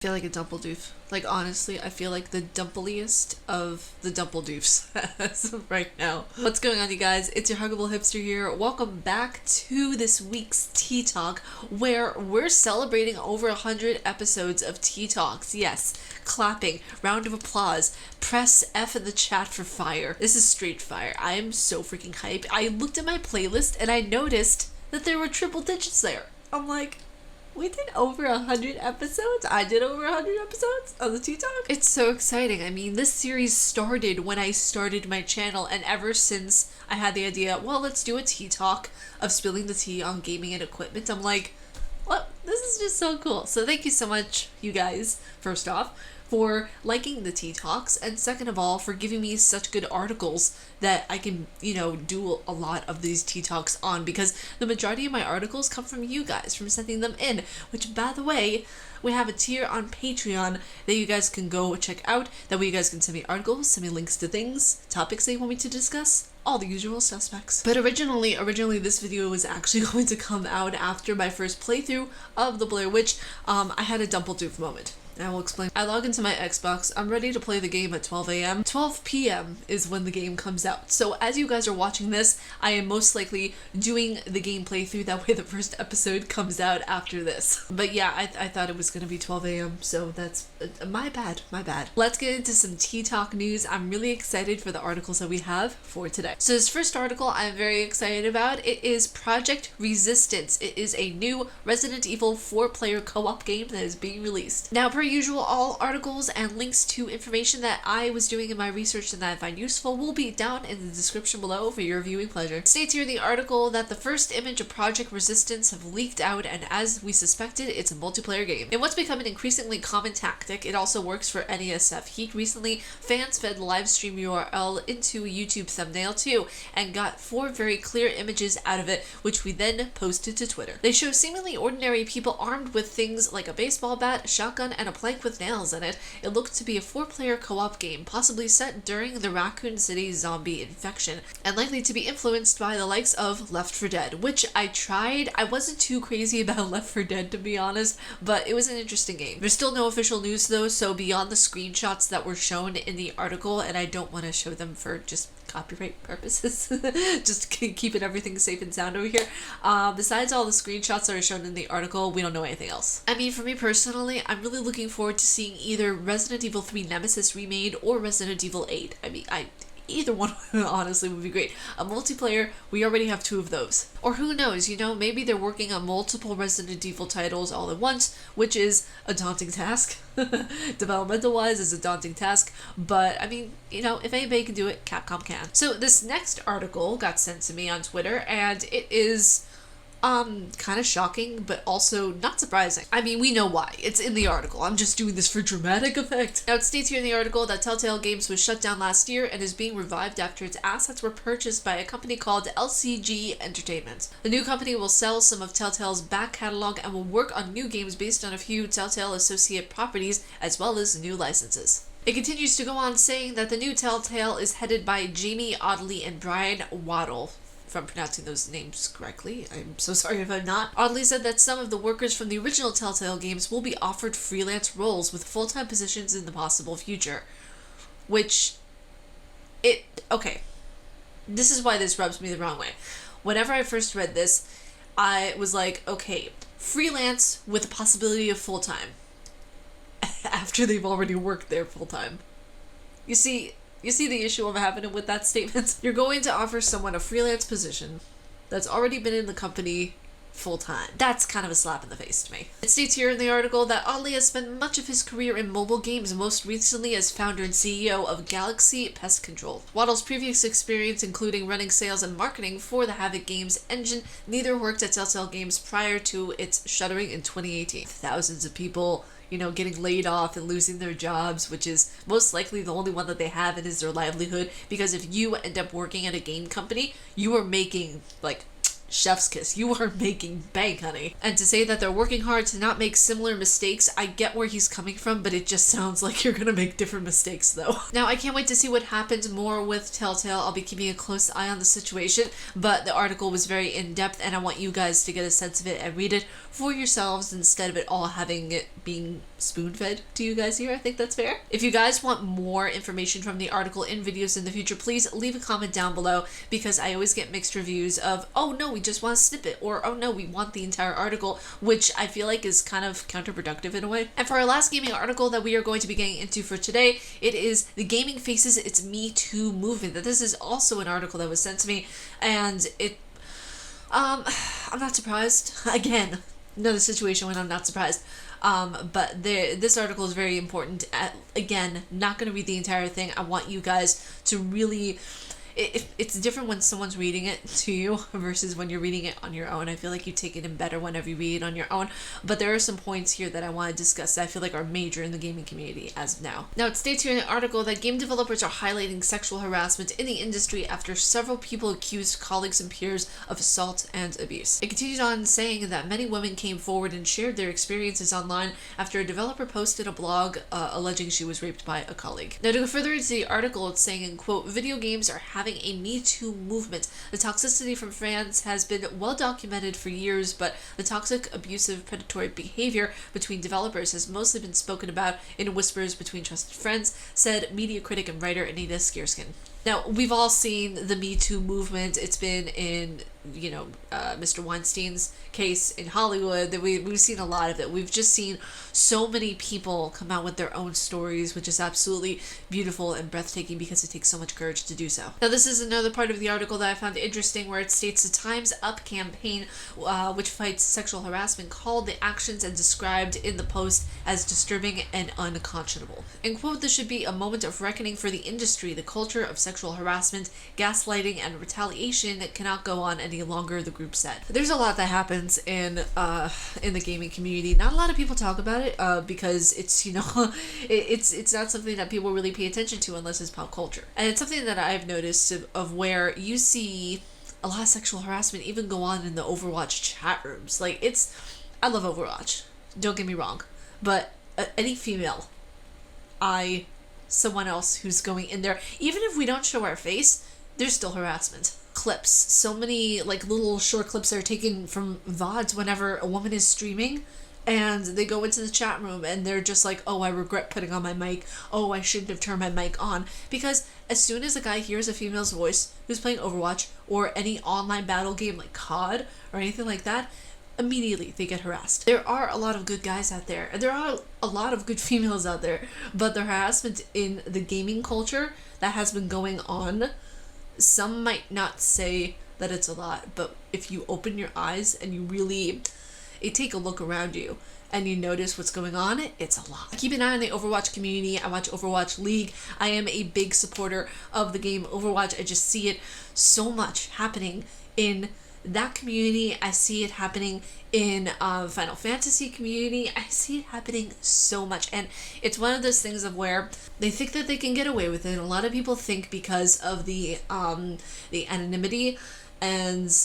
I feel like a dumpledoof. Like, honestly, I feel like the dumpliest of the dumpledoofs as of right now. What's going on, you guys? It's your Huggable Hipster here. Welcome back to this week's Tea Talk, where we're celebrating over 100 episodes of Tea Talks. Yes, clapping, round of applause, press F in the chat for fire. This is straight fire. I am so freaking hyped. I looked at my playlist and I noticed that there were triple digits there. I'm like, we did over 100 episodes. I did over 100 episodes of the Tea Talk. It's so exciting. I mean, this series started when I started my channel, and ever since I had the idea, well, let's do a Tea Talk of spilling the tea on gaming and equipment, I'm like, what? This is just so cool. So thank you so much, you guys, first off, for liking the Tea Talks, and second of all, for giving me such good articles that I can, do a lot of these Tea Talks on, because the majority of my articles come from you guys, from sending them in, which, by the way, we have a tier on Patreon that you guys can go check out. That way you guys can send me articles, send me links to things, topics that you want me to discuss, all the usual suspects. But originally this video was actually going to come out after my first playthrough of the Blair Witch. I had a dumpledoof moment. And I will explain. I log into my Xbox. I'm ready to play the game at 12 a.m. 12 p.m. is when the game comes out. So as you guys are watching this, I am most likely doing the game playthrough. That way the first episode comes out after this. But yeah, I thought it was going to be 12 a.m. So that's my bad. Let's get into some Tea Talk news. I'm really excited for the articles that we have for today. So this first article I'm very excited about. It is Project Resistance. It is a new Resident Evil 4-player co-op game that is being released. Now, per usual, all articles and links to information that I was doing in my research and that I find useful will be down in the description below for your viewing pleasure. It states here in the article that the first image of Project Resistance have leaked out, and as we suspected, it's a multiplayer game. In what's become an increasingly common tactic, it also works for NESF Heat. Recently, fans fed livestream URL into a YouTube thumbnail too, and got 4 very clear images out of it, which we then posted to Twitter. They show seemingly ordinary people armed with things like a baseball bat, a shotgun, and a plank with nails in it. It looked to be a 4-player co-op game, possibly set during the Raccoon City zombie infection, and likely to be influenced by the likes of Left 4 Dead, which I tried. I wasn't too crazy about Left 4 Dead, to be honest, but it was an interesting game. There's still no official news though, so beyond the screenshots that were shown in the article, and I don't want to show them for just copyright purposes, just keeping everything safe and sound over here. Besides all the screenshots that are shown in the article, we don't know anything else. I mean, for me personally, I'm really looking forward to seeing either Resident Evil 3 Nemesis remade or Resident Evil 8. I mean, either one honestly would be great. A multiplayer, we already have 2 of those. Or who knows, maybe they're working on multiple Resident Evil titles all at once, which is a daunting task. Developmental wise is a daunting task, but I mean, if anybody can do it, Capcom can. So this next article got sent to me on Twitter, and it is kind of shocking, but also not surprising. I mean, we know why. It's in the article. I'm just doing this for dramatic effect. Now, it states here in the article that Telltale Games was shut down last year and is being revived after its assets were purchased by a company called LCG Entertainment. The new company will sell some of Telltale's back catalog and will work on new games based on a few Telltale associate properties as well as new licenses. It continues to go on saying that the new Telltale is headed by Jamie Audley and Brian Waddle. If I'm pronouncing those names correctly, I'm so sorry if I'm not. Audley said that some of the workers from the original Telltale games will be offered freelance roles with full-time positions in the possible future. Okay. This is why this rubs me the wrong way. Whenever I first read this, I was like, okay, freelance with the possibility of full-time. After they've already worked there full-time. You see the issue I'm having with that statement? You're going to offer someone a freelance position that's already been in the company full-time. That's kind of a slap in the face to me. It states here in the article that Audley has spent much of his career in mobile games, most recently as founder and CEO of Galaxy Pest Control. Waddle's previous experience, including running sales and marketing for the Havoc Games engine, neither worked at Telltale Games prior to its shuttering in 2018. Thousands of people getting laid off and losing their jobs, which is most likely the only one that they have, and is their livelihood, because if you end up working at a game company, you are making like chef's kiss. You are making bank, honey. And to say that they're working hard to not make similar mistakes, I get where he's coming from, but it just sounds like you're gonna make different mistakes though. Now, I can't wait to see what happens more with Telltale. I'll be keeping a close eye on the situation, but the article was very in-depth and I want you guys to get a sense of it and read it for yourselves instead of it all having it being spoon-fed to you guys here. I think that's fair. If you guys want more information from the article in videos in the future, please leave a comment down below, because I always get mixed reviews of, oh no, we just want a snippet, or oh no, we want the entire article, which I feel like is kind of counterproductive in a way. And for our last gaming article that we are going to be getting into for today, it is The Gaming Faces Its Me Too Movement. That this is also an article that was sent to me, and I'm not surprised. Again, another situation when I'm not surprised. But this article is very important. Again, not going to read the entire thing. I want you guys to really... It's different when someone's reading it to you versus when you're reading it on your own. I feel like you take it in better whenever you read it on your own. But there are some points here that I want to discuss that I feel like are major in the gaming community as of now. Now, it states here in the article that game developers are highlighting sexual harassment in the industry after several people accused colleagues and peers of assault and abuse. It continued on saying that many women came forward and shared their experiences online after a developer posted a blog alleging she was raped by a colleague. Now, to go further into the article, it's saying, in quote, video games are having a Me Too movement. The toxicity from fans has been well documented for years, but the toxic, abusive, predatory behavior between developers has mostly been spoken about in whispers between trusted friends, said media critic and writer Anita Scareskin. Now, we've all seen the Me Too movement. It's been in, Mr. Weinstein's case in Hollywood. That we've seen a lot of it. We've just seen so many people come out with their own stories, which is absolutely beautiful and breathtaking because it takes so much courage to do so. Now, this is another part of the article that I found interesting, where it states the Time's Up campaign, which fights sexual harassment, called the actions and described in the post as disturbing and unconscionable. In quote, this should be a moment of reckoning for the industry. The culture of sexual harassment, gaslighting, and retaliation cannot go on any longer, the group said. There's a lot that happens in the gaming community. Not a lot of people talk about it because it's it's not something that people really pay attention to unless it's pop culture. And it's something that I've noticed of where you see a lot of sexual harassment even go on in the Overwatch chat rooms. Like, I love Overwatch, don't get me wrong, but any female, someone else who's going in there, even if we don't show our face, there's still harassment. Clips, so many like little short clips that are taken from VODs whenever a woman is streaming, and they go into the chat room and they're just like, oh, I regret putting on my mic, oh, I shouldn't have turned my mic on, because as soon as a guy hears a female's voice who's playing Overwatch or any online battle game like COD or anything like that, immediately they get harassed. There are a lot of good guys out there, and there are a lot of good females out there, but the harassment in the gaming culture that has been going on, some might not say that it's a lot, but if you open your eyes and you really take a look around you and you notice what's going on, it's a lot. Keep an eye on the Overwatch community. I watch Overwatch League. I am a big supporter of the game Overwatch. I just see it so much happening in that community. I see it happening in Final Fantasy community. I see it happening so much, and it's one of those things of where they think that they can get away with it. And a lot of people think because of the anonymity and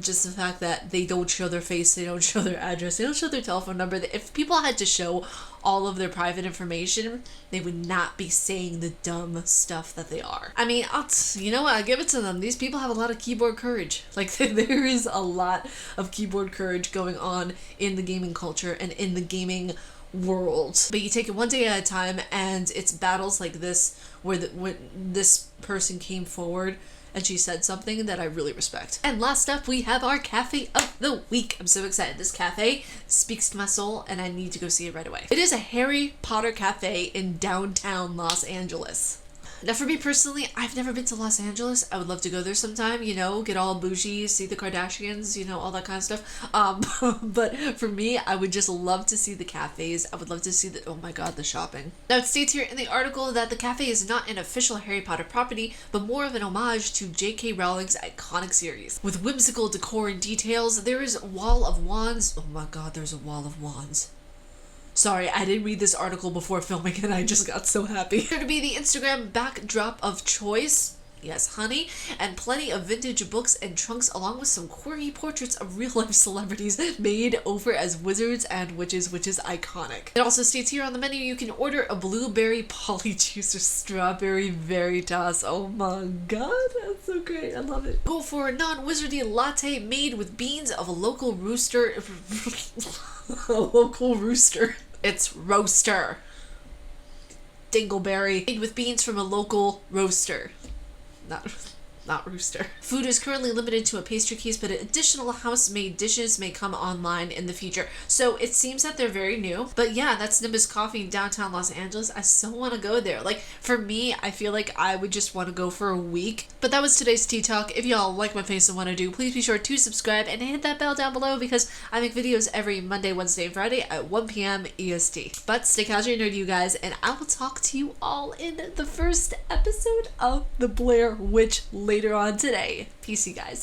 just the fact that they don't show their face, they don't show their address, they don't show their telephone number. If people had to show all of their private information, they would not be saying the dumb stuff that they are. I mean, you know what? I give it to them. These people have a lot of keyboard courage. Like, there is a lot of keyboard courage going on in the gaming culture and in the gaming world. But you take it one day at a time, and it's battles like this where when this person came forward and she said something that I really respect. And last up, we have our cafe of the week. I'm so excited. This cafe speaks to my soul, and I need to go see it right away. It is a Harry Potter cafe in downtown Los Angeles. Now, for me personally, I've never been to Los Angeles. I would love to go there sometime, get all bougie, see the Kardashians, all that kind of stuff. But for me, I would just love to see the cafes. I would love to see oh my god, the shopping. Now, it states here in the article that the cafe is not an official Harry Potter property, but more of an homage to J.K. Rowling's iconic series. With whimsical decor and details, there is a wall of wands. Oh my god, there's a wall of wands. Sorry, I didn't read this article before filming and I just got so happy. Here to be the Instagram backdrop of choice. yes, honey, and plenty of vintage books and trunks, along with some quirky portraits of real-life celebrities made over as wizards and witches, which is iconic. It also states here on the menu you can order a blueberry polyjuice or strawberry veritas. Oh my god, that's so great. I love it. Go for a non-wizardy latte made with beans of a local rooster. A local rooster. It's roaster. Dingleberry. Made with beans from a local roaster. Not rooster. Food is currently limited to a pastry case, but additional house-made dishes may come online in the future. So it seems that they're very new. But yeah, that's Nimbus Coffee in downtown Los Angeles. I so want to go there. Like, for me, I feel like I would just want to go for a week. But that was today's tea talk. If y'all like my face and want to do, please be sure to subscribe and hit that bell down below, because I make videos every Monday, Wednesday, and Friday at 1 p.m. EST. But stay casual and nerdy, you guys, and I will talk to you all in the first episode of The Blair Witch later on today. Peace, you guys.